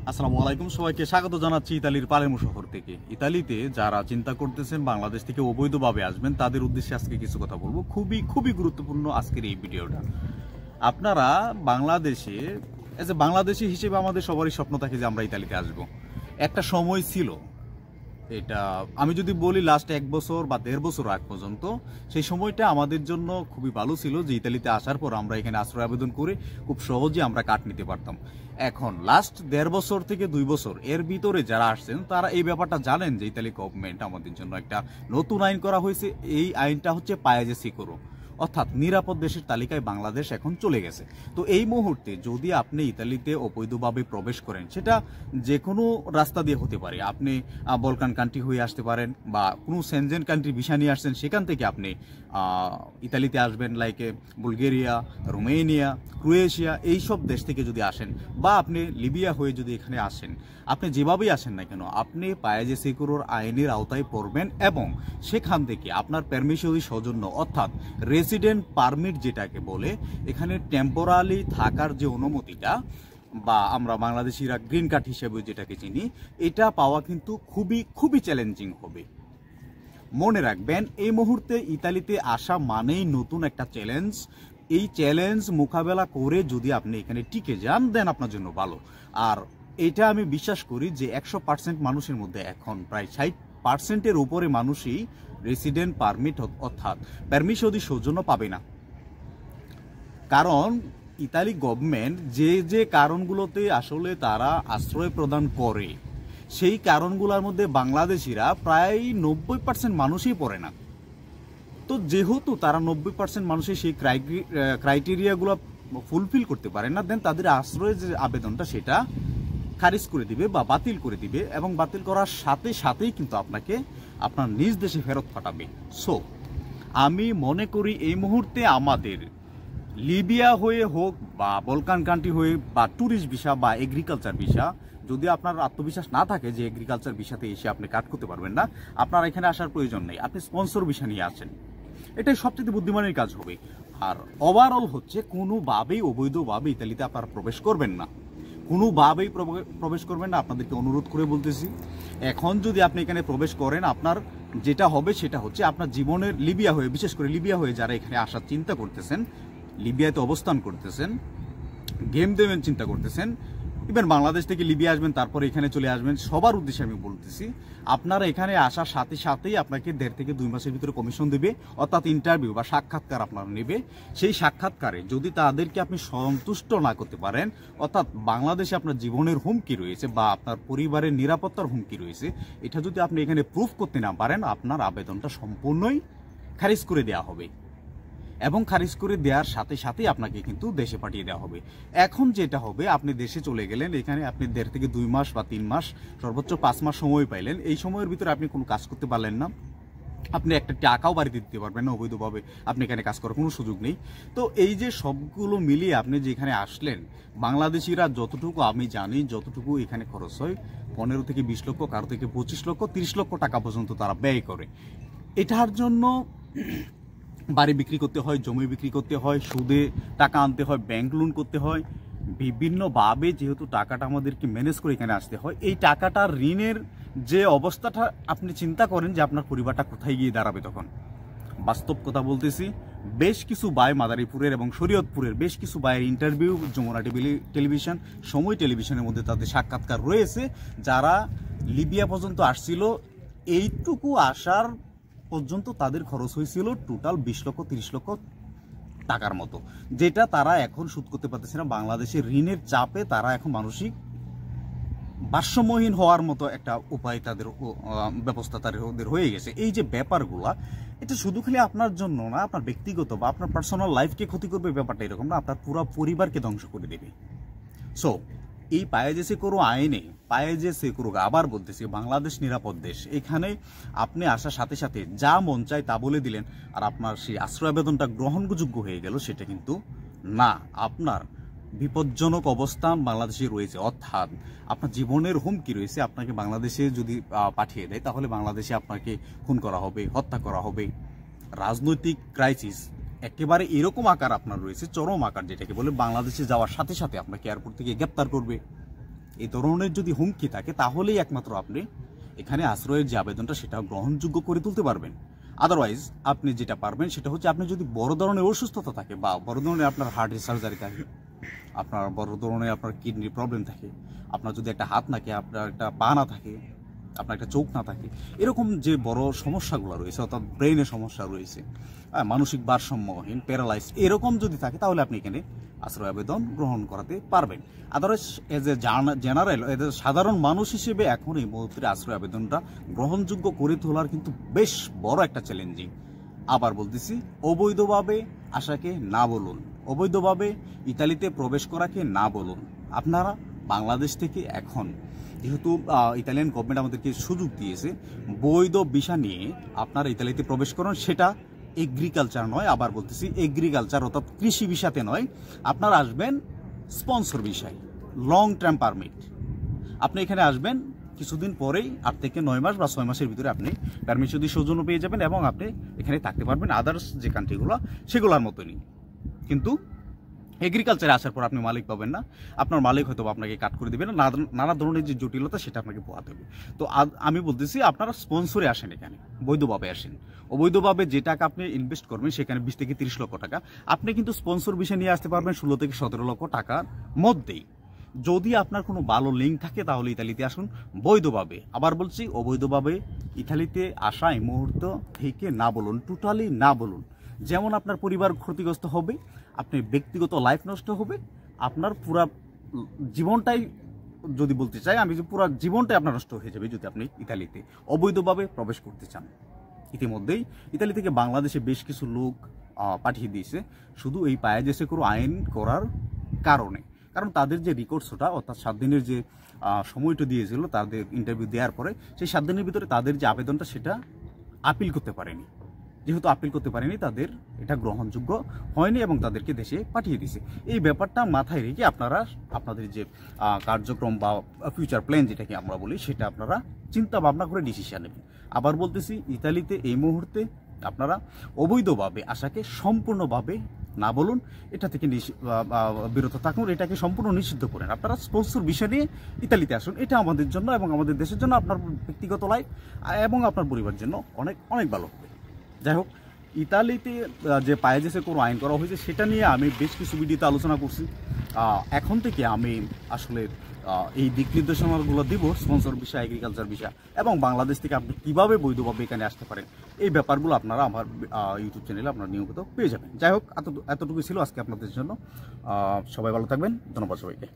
আসসালামু আলাইকুম, সবাইকে স্বাগত জানাচ্ছি ইতালির পালের্মো শহর থেকে। ইতালিতে যারা চিন্তা করতেছেন বাংলাদেশ থেকে অবৈধভাবে আসবেন তাদের উদ্দেশ্যে আজকে কিছু কথা বলবো। খুবই খুবই গুরুত্বপূর্ণ আজকের এই ভিডিওটা। আপনারা বাংলাদেশে বাংলাদেশি হিসেবে আমাদের সবারই স্বপ্ন থাকে যে আমরা ইতালিতে আসব। একটা সময় ছিল, এটা আমি যদি বলি লাস্ট 1 বছর বা 1.5 বছর আগ পর্যন্ত, সেই সময়টা আমাদের জন্য খুবই ভালো ছিল যে ইতালিতে আসার পর আমরা এখানে আশ্রয় আবেদন করে খুব সহজে আমরা কাট নিতে পারতাম। এখন লাস্ট 1.5 বছর থেকে 2 বছর এর ভিতরে যারা আসছেন তারা এই ব্যাপারটা জানেন যে ইতালি গভর্নমেন্ট আমাদের জন্য একটা নতুন আইন করা হয়েছে। এই আইনটা হচ্ছে পায়েজে সিকিউরো, অর্থাৎ নিরাপদ দেশের তালিকায় বাংলাদেশ এখন চলে গেছে। তো এই মুহূর্তে যদি আপনি ইতালিতে অবৈধভাবে প্রবেশ করেন, সেটা যে কোনো রাস্তা দিয়ে হতে পারে। আপনি বলকান কান্ট্রি হয়ে আসতে পারেন বা কোনো সেনজেন কান্ট্রি ভিসা নিয়ে আসছেন, সেখান থেকে আপনি ইতালিতে আসবেন, লাইক বুলগেরিয়া, রোমেনিয়া, ক্রোয়েশিয়া, এইসব দেশ থেকে যদি আসেন বা আপনি লিবিয়া হয়ে যদি এখানে আসেন, আপনি যেভাবেই আসেন না কেন আপনি পায়েজে সিকিউরোর আইনের আওতায় পড়বেন এবং সেখান থেকে আপনার পারমিশনারি সৌজন্য অর্থাৎ রেসিডেন্ট পারমিট যেটাকে বলে, এখানে টেম্পোরারি থাকার যে অনুমতিটা বা আমরা বাংলাদেশিরা গ্রিন কার্ড হিসেবে যেটাকে চিনি, এটা পাওয়া কিন্তু খুবই খুবই চ্যালেঞ্জিং হবে। মনে রাখবেন, এই মুহূর্তে ইতালিতে আসা মানেই নতুন একটা চ্যালেঞ্জ। এই চ্যালেঞ্জ মোকাবেলা করে যদি আপনি এখানে টিকে যান, দেন আপনার জন্য ভালো। আর এটা আমি বিশ্বাস করি যে 100% মানুষের মধ্যে এখন প্রায় 60%-এর উপরে মানুষই রেসিডেন্ট পারমিট অর্থাৎ পারমিশনারি সৌজন্য পাবে না। কারণ ইতালি গভর্নমেন্ট যে কারণগুলোতে আসলে তারা আশ্রয় প্রদান করে, সেই কারণগুলোর মধ্যে বাংলাদেশিরা প্রায় 90% মানুষই পড়ে না। তো যেহেতু তারা 90% মানুষের সেই ক্রাইটেরিয়াগুলো ফুলফিল করতে পারে না, দেন তাদের আশ্রয়ের যে আবেদনটা সেটা খারিজ করে দিবে বা বাতিল করে দিবে, এবং বাতিল করার সাথে সাথেই কিন্তু আপনাকে আপনার নিজ দেশে ফেরত পাঠাবে। সো আমি মনে করি এই মুহূর্তে আমাদের লিবিয়া হয়ে হোক বা বলকান কান্ট্রি হয়ে বা ট্যুরিস্ট ভিসা বা এগ্রিকালচার ভিসা, যদি আপনার আত্মবিশ্বাস না থাকে যে এগ্রিকালচার ভিসাতে এসে আপনি কাট করতে পারবেন না, আপনার এখানে আসার প্রয়োজন নেই। আপনি স্পন্সর ভিসা নিয়ে আসেন, এটাই সবচেয়ে বুদ্ধিমানের কাজ হবে। আর ওভারঅল হচ্ছে কোনোভাবেই অবৈধভাবে ইতালিতে আপনারা প্রবেশ করবেন না, কোনোভাবেই প্রবেশ করবেন না। আপনাদেরকে অনুরোধ করে বলতেছি, এখন যদি আপনি এখানে প্রবেশ করেন, আপনার যেটা হবে সেটা হচ্ছে আপনার জীবনের লিবিয়া হয়ে, বিশেষ করে লিবিয়া হয়ে যারা এখানে আসার চিন্তা করতেছেন, লিবিয়াতে অবস্থান করতেছেন, গেম দেবেন চিন্তা করতেছেন, ইভেন বাংলাদেশ থেকে লিবিয়া আসবেন তারপরে এখানে চলে আসবেন, সবার উদ্দেশ্যে আমি বলতেছি, আপনারা এখানে আসার সাথে সাথেই আপনাকে 1.5 থেকে 2 মাসের ভিতরে কমিশন দেবে, অর্থাৎ ইন্টারভিউ বা সাক্ষাৎকার আপনারা নেবে। সেই সাক্ষাৎকারে যদি তাদেরকে আপনি সন্তুষ্ট না করতে পারেন, অর্থাৎ বাংলাদেশে আপনার জীবনের হুমকি রয়েছে বা আপনার পরিবারের নিরাপত্তার হুমকি রয়েছে, এটা যদি আপনি এখানে প্রুফ করতে না পারেন, আপনার আবেদনটা সম্পূর্ণই খারিজ করে দেওয়া হবে এবং খারিজ করে দেওয়ার সাথে সাথেই আপনাকে কিন্তু দেশে পাঠিয়ে দেওয়া হবে। এখন যেটা হবে, আপনি দেশে চলে গেলেন, এখানে আপনি 1.5 থেকে 2 মাস বা 3 মাস, সর্বোচ্চ 5 মাস সময় পাইলেন। এই সময়ের ভিতরে আপনি কোনো কাজ করতে পারলেন না, আপনি একটা টাকাও বাড়িতে দিতে পারবেন না, অবৈধভাবে আপনি এখানে কাজ করার কোনো সুযোগ নেই। তো এই যে সবগুলো মিলিয়ে আপনি যেখানে আসলেন, বাংলাদেশিরা যতটুকু আমি জানি, যতটুকু এখানে খরচ হয় 15 থেকে 20 লক্ষ, কারো থেকে 25 লক্ষ, 30 লক্ষ টাকা পর্যন্ত তারা ব্যয় করে। এটার জন্য বাড়ি বিক্রি করতে হয়, জমি বিক্রি করতে হয়, সুদে টাকা আনতে হয়, ব্যাংক লোন করতে হয়, বিভিন্নভাবে যেহেতু টাকাটা আমাদেরকে ম্যানেজ করে এখানে আসতে হয়। এই টাকাটা ঋণের যে অবস্থাটা আপনি চিন্তা করেন যে আপনার পরিবারটা কোথায় গিয়ে দাঁড়াবে তখন। বাস্তব কথা বলতেছি, বেশ কিছু ভাই মাদারীপুরের এবং শরীয়তপুরের বেশ কিছু ভাইয়ের ইন্টারভিউ যমুনা টেলিভিশন, সময় টেলিভিশনের মধ্যে তাদের সাক্ষাৎকার রয়েছে, যারা লিবিয়া পর্যন্ত আসছিল। এইটুকু আসার পর্যন্ত তাদের খরচ হয়েছিল টোটাল 20 লক্ষ 30 লক্ষ টাকার মতো, যেটা তারা এখন শোধ করতে পারতেছে না। বাংলাদেশের ঋণের চাপে তারা এখন মানসিক ভারসাম্যহীন হওয়ার মতো একটা উপায় তাদের ব্যবস্থা তাদের হয়ে গেছে। এই যে ব্যাপারগুলা, এটা শুধু খালি আপনার জন্য না, আপনার ব্যক্তিগত বা আপনার পার্সোনাল লাইফকে ক্ষতি করবে ব্যাপারটা এরকম না, আপনার পুরো পরিবারকে ধ্বংস করে দেবে। সো এই পায়েজে সিকিউরো আইনে, পায়েজে সিকিউরো, আবার বলতেছি, বাংলাদেশ নিরাপদ দেশ। এখানে আপনি আসার সাথে সাথে যা মন চায় তা বলে দিলেন আর আপনার সেই আশ্রয় আবেদনটা গ্রহণযোগ্য হয়ে গেল, সেটা কিন্তু না। আপনার বিপজ্জনক অবস্থান বাংলাদেশে রয়েছে, অর্থাৎ আপনার জীবনের হুমকি রয়েছে। আপনাকে বাংলাদেশে যদি পাঠিয়ে দেয়, তাহলে বাংলাদেশে আপনাকে খুন করা হবে, হত্যা করা হবে। রাজনৈতিক ক্রাইসিস একেবারে এরকম আকার আপনার রয়েছে, চরম আকার যেটাকে বলে, বাংলাদেশে যাওয়ার সাথে সাথে আপনাকে এয়ারপোর্ট থেকে গ্রেপ্তার করবে। এই ধরনের যদি হুমকি থাকে তাহলেই একমাত্র আপনি এখানে আশ্রয়ের যে আবেদনটা সেটা গ্রহণযোগ্য করে তুলতে পারবেন। আদারওয়াইজ আপনি যেটা পারবেন সেটা হচ্ছে আপনি যদি বড় ধরনের অসুস্থতা থাকে বা বড় ধরনের আপনার হার্টের সার্জারি থাকে, আপনার বড় ধরনের আপনার কিডনির প্রবলেম থাকে, আপনার যদি একটা হাত না থাকে, আপনার একটা পা না থাকে, আপনার একটা চোখ না থাকে, এরকম যে বড় সমস্যাগুলো রয়েছে, অর্থাৎ ব্রেনের সমস্যা রয়েছে, মানসিক ভারসাম্যহীন, প্যারালাইজ, এরকম যদি থাকে তাহলে আপনি এখানে আশ্রয় আবেদন গ্রহণ করাতে পারবেন। Otherwise as a general, as a সাধারণ মানুষ হিসেবে এখন এই মুহূর্তে আশ্রয় আবেদনটা গ্রহণযোগ্য করে তোলার কিন্তু বেশ বড় একটা চ্যালেঞ্জিং। আবার বলতেছি, অবৈধভাবে আসাকে না বলুন, অবৈধভাবে ইতালিতে প্রবেশ করাকে না বলুন। আপনারা বাংলাদেশ থেকে এখন যেহেতু ইতালিয়ান গভর্নমেন্ট আমাদেরকে সুযোগ দিয়েছে, বৈধ ভিসা নিয়ে আপনারা ইতালিতে প্রবেশ করুন, সেটা এগ্রিকালচার নয়, আবার বলতেছি এগ্রিকালচার অর্থাৎ কৃষি ভিসাতে নয়, আপনারা আসবেন স্পন্সর ভিসায়, লং টার্ম পারমিট। আপনি এখানে আসবেন, কিছুদিন পরেই 8 থেকে 9 মাস বা 6 মাসের ভিতরে আপনি পারমিশন সৌজন্য পেয়ে যাবেন এবং আপনি এখানে থাকতে পারবেন আদার্স যে কান্ট্রিগুলো সেগুলোর মতনই। কিন্তু এগ্রিকালচারে আসার পর আপনি মালিক পাবেন না, আপনার মালিক হয়তো আপনাকে কাট করে দেবে না, নানা ধরনের যে জটিলতা সেটা আপনাকে পোহাতে হবে। তো আমি বলতেছি আপনারা স্পন্সরে আসেন, এখানে বৈধভাবে আসেন। অবৈধভাবে যে টাকা আপনি ইনভেস্ট করবেন সেখানে 20 থেকে 30 লক্ষ টাকা আপনি কিন্তু স্পন্সর বিষয় নিয়ে আসতে পারবেন 16 থেকে 17 লক্ষ টাকার মধ্যেই। যদি আপনার কোনো ভালো লিঙ্ক থাকে তাহলে ইতালিতে আসুন বৈধভাবে। আবার বলছি, অবৈধভাবে ইতালিতে আসা এই মুহূর্ত থেকে না বলুন, টোটালি না বলুন। যেমন আপনার পরিবার ক্ষতিগ্রস্ত হবে, আপনার ব্যক্তিগত লাইফ নষ্ট হবে, আপনার পুরা জীবনটাই, যদি বলতে চাই আমি, যে পুরো জীবনটাই আপনার নষ্ট হয়ে যাবে যদি আপনি ইতালিতে অবৈধভাবে প্রবেশ করতে চান। ইতিমধ্যেই ইতালি থেকে বাংলাদেশে বেশ কিছু লোক পাঠিয়ে দিয়েছে শুধু এই পায়াজেসে কোনো আইন করার কারণে। কারণ তাদের যে রিকোর্সটা, অর্থাৎ 7 দিনের যে সময়টা দিয়েছিল তাদের ইন্টারভিউ দেওয়ার পরে, সেই 7 দিনের ভিতরে তাদের যে আবেদনটা সেটা আপিল করতে পারেনি। যেহেতু আপিল করতে পারেনি, তাদের এটা গ্রহণযোগ্য হয়নি এবং তাদেরকে দেশে পাঠিয়ে দিয়েছে। এই ব্যাপারটা মাথায় রেখে আপনারা আপনাদের যে কার্যক্রম বা ফিউচার প্ল্যান যেটাকে আমরা বলি সেটা আপনারা চিন্তা ভাবনা করে ডিসিশন নেবেন। আবার বলতেছি, ইতালিতে এই মুহূর্তে আপনারা অবৈধভাবে আসাকে সম্পূর্ণভাবে না বলুন, এটা থেকে বিরত থাকুন, এটাকে সম্পূর্ণ নিষিদ্ধ করেন। আপনারা স্পন্সর বিষয় নিয়ে ইতালিতে আসুন, এটা আমাদের জন্য এবং আমাদের দেশের জন্য, আপনার ব্যক্তিগত লাইফ এবং আপনার পরিবারের জন্য অনেক অনেক ভালো হবে। যাই হোক, ইতালিতে যে পায়াজেসে কোনো আইন করা হয়েছে সেটা নিয়ে আমি বেশ কিছু ভিডিওতে আলোচনা করছি। এখন থেকে আমি আসলে এই দিক নির্দেশনাগুলো দিব, স্পন্সর বিষয়, এগ্রিকালচার বিষয় এবং বাংলাদেশ থেকে আপনি কীভাবে বৈধভাবে এখানে আসতে পারেন, এই ব্যাপারগুলো আপনারা আমার ইউটিউব চ্যানেলে আপনারা নিয়মিত পেয়ে যাবেন। যাই হোক, এতটুকু ছিল আজকে আপনাদের জন্য। সবাই ভালো থাকবেন, ধন্যবাদ সবাইকে।